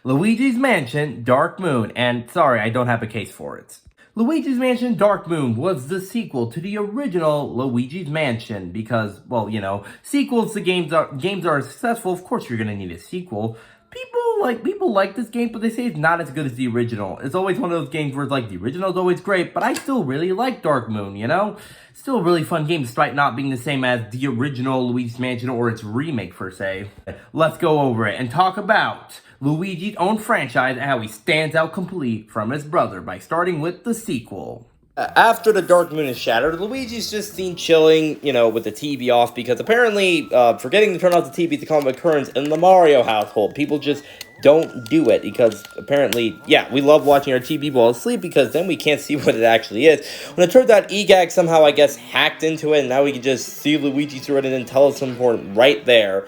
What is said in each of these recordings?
Luigi's Mansion Dark Moon, and sorry, I don't have a case for it. Luigi's Mansion Dark Moon was the sequel to the original Luigi's Mansion because, well, sequels to games are successful. Of course, you're gonna need a sequel. People like this game, but they say it's not as good as the original. It's always one of those games where it's like the original is always great, but I still really like Dark Moon. Still a really fun game despite not being the same as the original Luigi's Mansion or its remake per se. Let's go over it and talk about Luigi's own franchise and how he stands out complete from his brother by starting with the sequel. After the Dark Moon is shattered, Luigi's just seen chilling, with the TV off because apparently forgetting to turn off the TV is a common occurrence in the Mario household. People just don't do it because apparently, we love watching our TV while asleep because then we can't see what it actually is. When it turns out EGAG somehow, I guess, hacked into it and now we can just see Luigi through it and then tell us something important right there.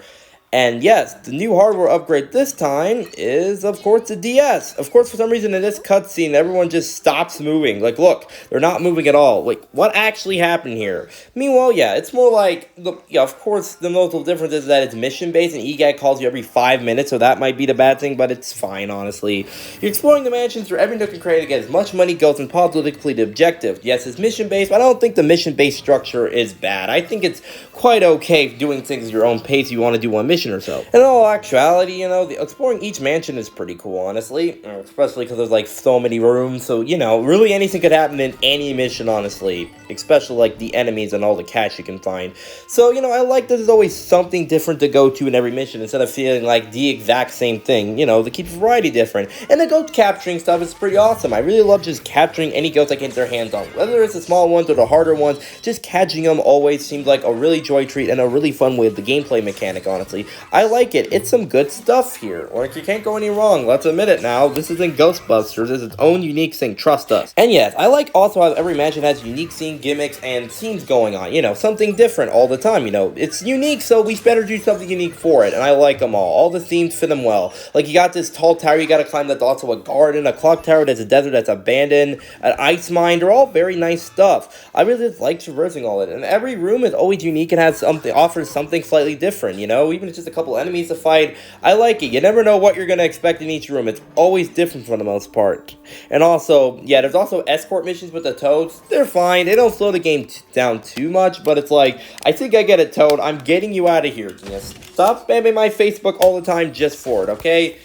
And yes, the new hardware upgrade this time is, of course, the DS. Of course, for some reason in this cutscene, everyone just stops moving. Like, look, they're not moving at all. Like, what actually happened here? Meanwhile, it's more like, of course, the notable difference is that it's mission-based, and EGAG calls you every 5 minutes, so that might be the bad thing, but it's fine, honestly. You're exploring the mansions through every nook and cranny to get as much money, ghosts, and possible to complete the objective. Yes, it's mission-based, but I don't think the mission-based structure is bad. I think it's quite okay doing things at your own pace if you want to do one mission or so. In all actuality, exploring each mansion is pretty cool, honestly. Especially because there's, so many rooms. So, really anything could happen in any mission, honestly. Especially, the enemies and all the cash you can find. So, I like that there's always something different to go to in every mission instead of feeling like the exact same thing. To keep variety different. And the ghost capturing stuff is pretty awesome. I really love just capturing any ghost I can get their hands on. Whether it's the small ones or the harder ones, just catching them always seems like a really joy treat and a really fun way of the gameplay mechanic, honestly. I like it. It's some good stuff here. You can't go any wrong. Let's admit it now. This isn't Ghostbusters. It's its own unique thing. Trust us. And yes, I like also how every mansion has unique scene gimmicks and scenes going on. Something different all the time. It's unique, so we better do something unique for it. And I like them all. All the themes fit them well. Like, you got this tall tower you gotta climb that's also a garden, a clock tower that's a desert that's abandoned, an ice mine. They're all very nice stuff. I really just like traversing all of it. And every room is always unique and has offers something slightly different, even if it's just a couple enemies to fight. I like it. You never know what you're going to expect in each room. It's always different for the most part. And also, there's also escort missions with the Toads. They're fine. They don't slow the game down too much, but it's like, I think I get it, Toad. I'm getting you out of here. Stop spamming my Facebook all the time just for it, okay?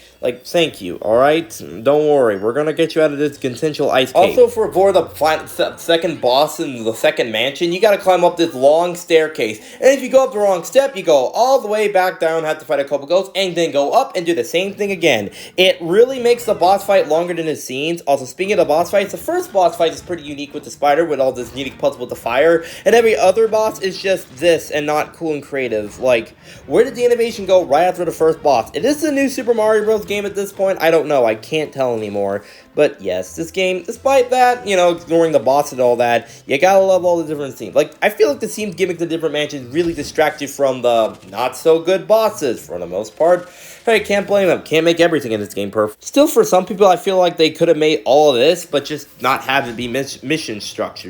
Thank you, alright? Don't worry, we're gonna get you out of this potential ice cave. Also, for the second boss in the second mansion, you gotta climb up this long staircase. And if you go up the wrong step, you go all the way back down, have to fight a couple ghosts, and then go up and do the same thing again. It really makes the boss fight longer than it seems. Also, speaking of the boss fights, the first boss fight is pretty unique with the spider, with all this unique puzzle with the fire. And every other boss is just this, and not cool and creative. Where did the animation go right after the first boss? It is the new Super Mario Bros. Game at this point. I don't know. I can't tell anymore. But yes, this game, despite that, ignoring the boss and all that, you gotta love all the different scenes. I feel like the scene gimmicks of different mansions really distract you from the not-so-good bosses, for the most part. Hey, can't blame them. Can't make everything in this game perfect. Still, for some people, I feel like they could have made all of this, but just not have it be mission structure,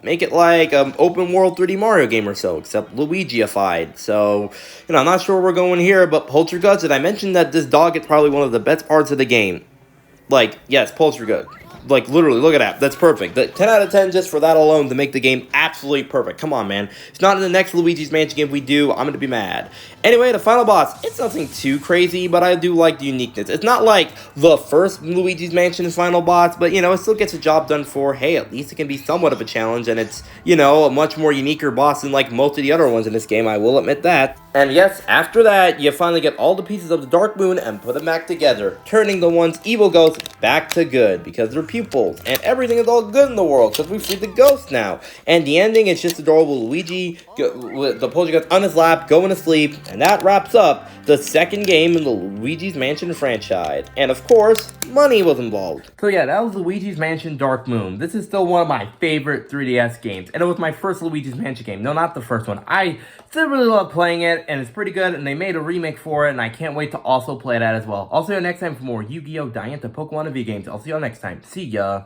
Make it like an open-world 3D Mario game or so, except Luigi-ified. So, I'm not sure where we're going here, but Polterguts, and I mentioned that this dog is probably one of the best parts of the game. Yes, Poltergut. Literally, look at that. That's perfect. 10 out of 10 just for that alone to make the game absolutely perfect. Come on, man. It's not in the next Luigi's Mansion game we do. I'm going to be mad. Anyway, the final boss. It's nothing too crazy, but I do like the uniqueness. It's not like the first Luigi's Mansion final boss, but, it still gets the job done for, hey, at least it can be somewhat of a challenge, and it's, a much more uniquer boss than, most of the other ones in this game. I will admit that. And yes, after that, you finally get all the pieces of the Dark Moon and put them back together, turning the once evil ghosts back to good, because they're pupils, and everything is all good in the world, because we freed the ghosts now. And the ending is just adorable Luigi, with the Poltergeist on his lap, going to sleep, and that wraps up the second game in the Luigi's Mansion franchise. And of course, money was involved. So yeah, that was Luigi's Mansion Dark Moon. This is still one of my favorite 3DS games, and it was my first Luigi's Mansion game. No, not the first one. I still really love playing it, and it's pretty good, and they made a remake for it, and I can't wait to also play that as well. I'll see you next time for more Yu-Gi-Oh! Diantha Pokemon and V games. I'll see you all next time. See ya!